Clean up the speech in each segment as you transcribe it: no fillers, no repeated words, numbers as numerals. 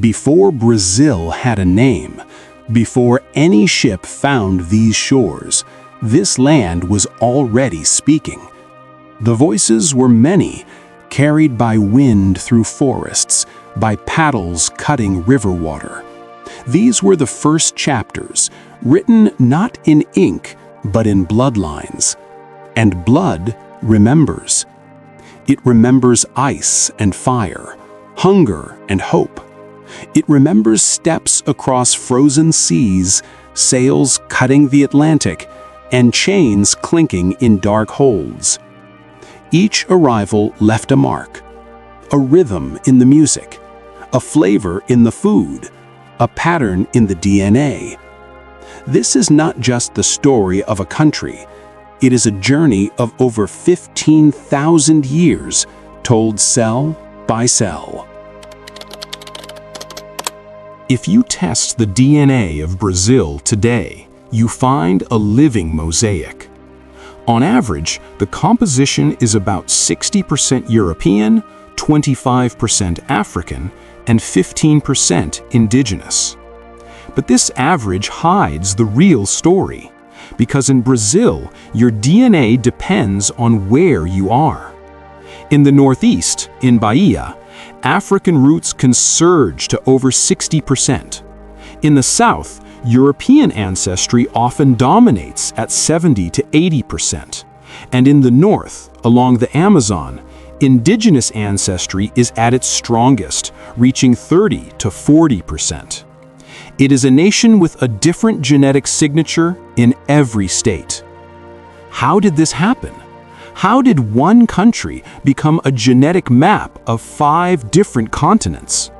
Before Brazil had a name, before any ship found these shores, this land was already speaking. The voices were many, carried by wind through forests, by paddles cutting river water. These were the first chapters, written not in ink, but in bloodlines. And blood remembers. It remembers ice and fire, hunger and hope. It remembers steps across frozen seas, sails cutting the Atlantic, and chains clinking in dark holds. Each arrival left a mark, a rhythm in the music, a flavor in the food, a pattern in the DNA. This is not just the story of a country. It is a journey of over 15,000 years, told cell by cell. If you test the DNA of Brazil today, you find a living mosaic. On average, the composition is about 60% European, 25% African, and 15% Indigenous. But this average hides the real story, because in Brazil, your DNA depends on where you are. In the Northeast, in Bahia, African roots can surge to over 60%. In the South, European ancestry often dominates at 70 to 80%. And in the North, along the Amazon, Indigenous ancestry is at its strongest, reaching 30 to 40%. It is a nation with a different genetic signature in every state. How did this happen? How did one country become a genetic map of 5 different continents?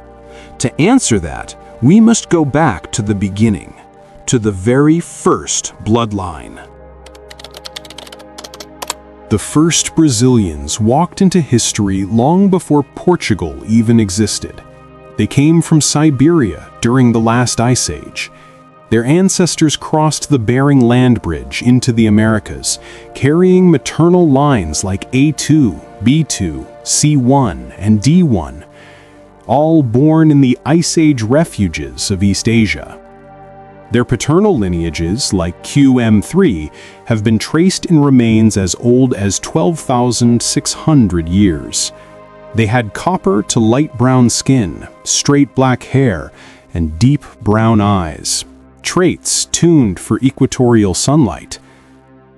To answer that, we must go back to the beginning, to the very first bloodline. The first Brazilians walked into history long before Portugal even existed. They came from Siberia during the last ice age. Their ancestors crossed the Bering Land Bridge into the Americas, carrying maternal lines like A2, B2, C1, and D1, all born in the Ice Age refuges of East Asia. Their paternal lineages, like QM3, have been traced in remains as old as 12,600 years. They had copper to light brown skin, straight black hair, and deep brown eyes, traits tuned for equatorial sunlight.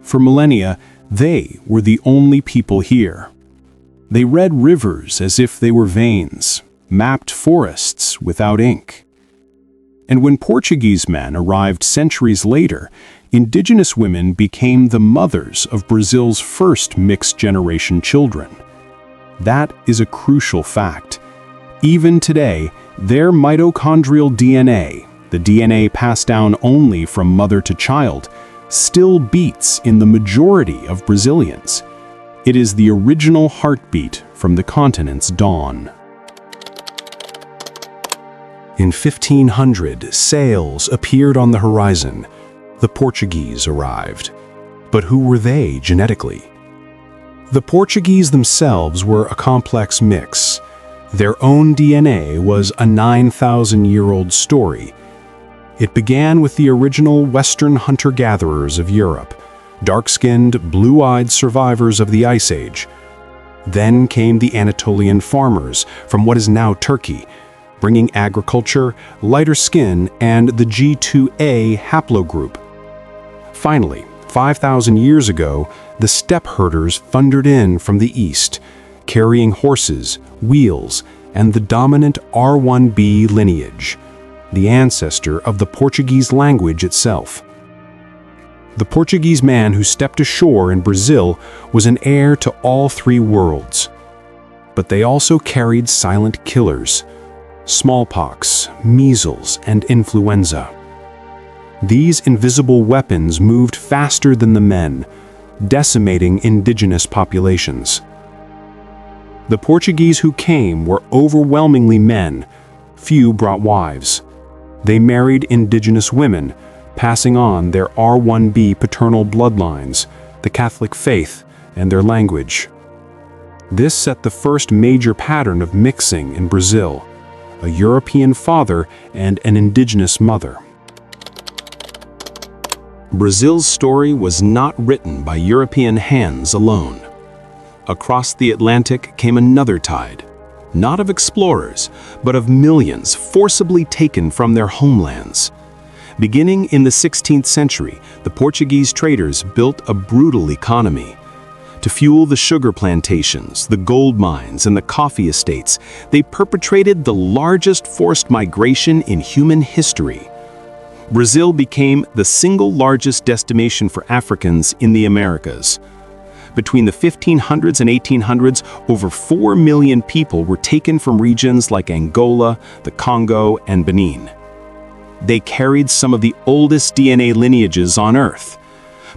For millennia, they were the only people here. They read rivers as if they were veins, mapped forests without ink. And when Portuguese men arrived centuries later, Indigenous women became the mothers of Brazil's first mixed-generation children. That is a crucial fact. Even today, their mitochondrial DNA, the DNA passed down only from mother to child, still beats in the majority of Brazilians. It is the original heartbeat from the continent's dawn. In 1500, sails appeared on the horizon. The Portuguese arrived. But who were they genetically? The Portuguese themselves were a complex mix. Their own DNA was a 9,000-year-old story. It began with the original Western hunter-gatherers of Europe, dark-skinned, blue-eyed survivors of the Ice Age. Then came the Anatolian farmers from what is now Turkey, bringing agriculture, lighter skin, and the G2A haplogroup. Finally, 5,000 years ago, the steppe herders thundered in from the east, carrying horses, wheels, and the dominant R1b lineage, the ancestor of the Portuguese language itself. The Portuguese man who stepped ashore in Brazil was an heir to all 3 worlds. But they also carried silent killers: smallpox, measles, and influenza. These invisible weapons moved faster than the men, decimating indigenous populations. The Portuguese who came were overwhelmingly men. Few brought wives. They married indigenous women, passing on their R1b paternal bloodlines, the Catholic faith, and their language. This set the first major pattern of mixing in Brazil, a European father and an indigenous mother. Brazil's story was not written by European hands alone. Across the Atlantic came another tide, not of explorers, but of millions forcibly taken from their homelands. Beginning in the 16th century, the Portuguese traders built a brutal economy. To fuel the sugar plantations, the gold mines, and the coffee estates, they perpetrated the largest forced migration in human history. Brazil became the single largest destination for Africans in the Americas. Between the 1500s and 1800s, over 4 million people were taken from regions like Angola, the Congo, and Benin. They carried some of the oldest DNA lineages on Earth.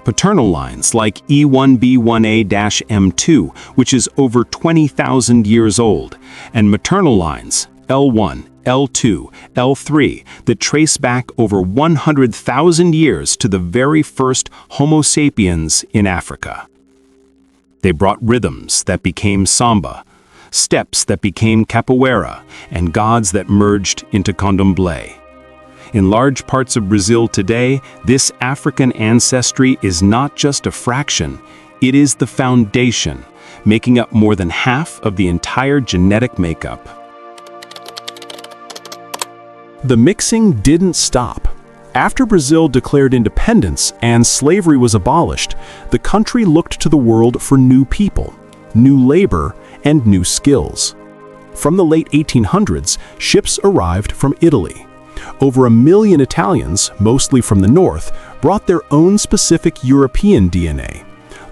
Paternal lines like E1B1A-M2, which is over 20,000 years old, and maternal lines L1, L2, L3 that trace back over 100,000 years to the very first Homo sapiens in Africa. They brought rhythms that became samba, steps that became capoeira, and gods that merged into candomblé. In large parts of Brazil today, this African ancestry is not just a fraction, it is the foundation, making up more than half of the entire genetic makeup. The mixing didn't stop. After Brazil declared independence and slavery was abolished, the country looked to the world for new people, new labor, and new skills. From the late 1800s, ships arrived from Italy. Over 1 million Italians, mostly from the north, brought their own specific European DNA,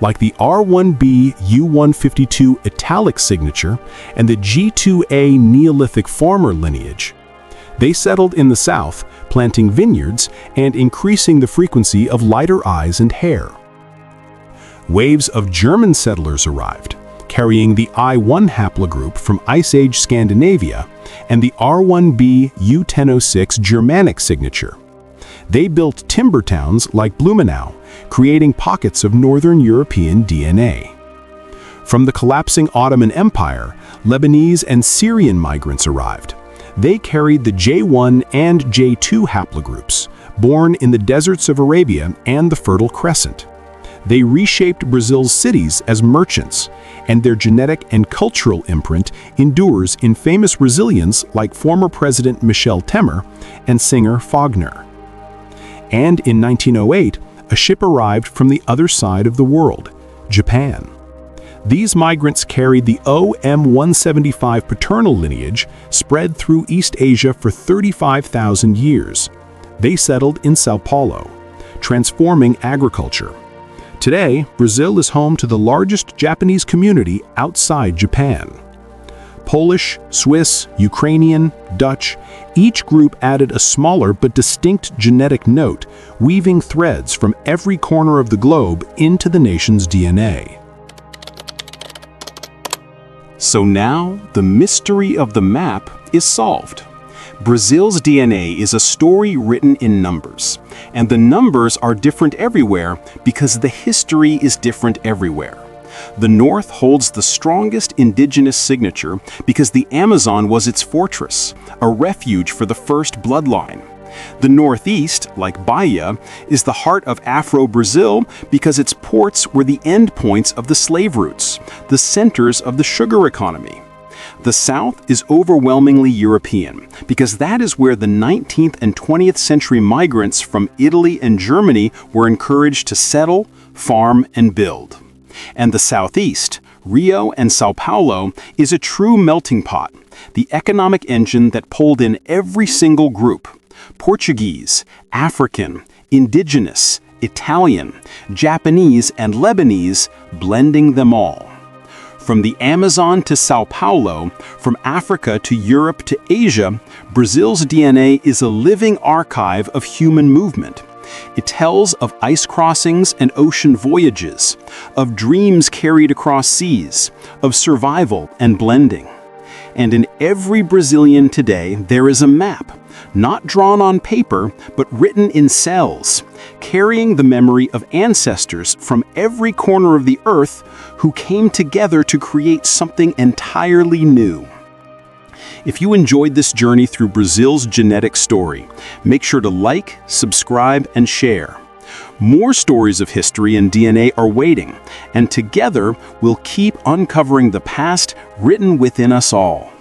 like the R1b U152 italic signature and the G2A Neolithic farmer lineage. They settled in the south, planting vineyards and increasing the frequency of lighter eyes and hair. Waves of German settlers arrived, carrying the I1 haplogroup from Ice Age Scandinavia and the R1b U1006 Germanic signature. They built timber towns like Blumenau, creating pockets of Northern European DNA. From the collapsing Ottoman Empire, Lebanese and Syrian migrants arrived. They carried the J1 and J2 haplogroups, born in the deserts of Arabia and the Fertile Crescent. They reshaped Brazil's cities as merchants, and their genetic and cultural imprint endures in famous Brazilians like former President Michel Temer and singer Fagner. And in 1908, a ship arrived from the other side of the world, Japan. These migrants carried the OM175 paternal lineage spread through East Asia for 35,000 years. They settled in Sao Paulo, transforming agriculture. Today, Brazil is home to the largest Japanese community outside Japan. Polish, Swiss, Ukrainian, Dutch, each group added a smaller but distinct genetic note, weaving threads from every corner of the globe into the nation's DNA. So now, the mystery of the map is solved. Brazil's DNA is a story written in numbers, and the numbers are different everywhere because the history is different everywhere. The North holds the strongest indigenous signature because the Amazon was its fortress, a refuge for the First Bloodline. The Northeast, like Bahia, is the heart of Afro-Brazil because its ports were the endpoints of the slave routes, the centers of the sugar economy. The South is overwhelmingly European because that is where the 19th and 20th century migrants from Italy and Germany were encouraged to settle, farm, and build. And the Southeast, Rio and Sao Paulo, is a true melting pot, the economic engine that pulled in every single group: Portuguese, African, Indigenous, Italian, Japanese, and Lebanese, blending them all. From the Amazon to Sao Paulo, from Africa to Europe to Asia, Brazil's DNA is a living archive of human movement. It tells of ice crossings and ocean voyages, of dreams carried across seas, of survival and blending. And in every Brazilian today, there is a map, not drawn on paper, but written in cells, carrying the memory of ancestors from every corner of the earth who came together to create something entirely new. If you enjoyed this journey through Brazil's genetic story, make sure to like, subscribe, and share. More stories of history and DNA are waiting, and together we'll keep uncovering the past written within us all.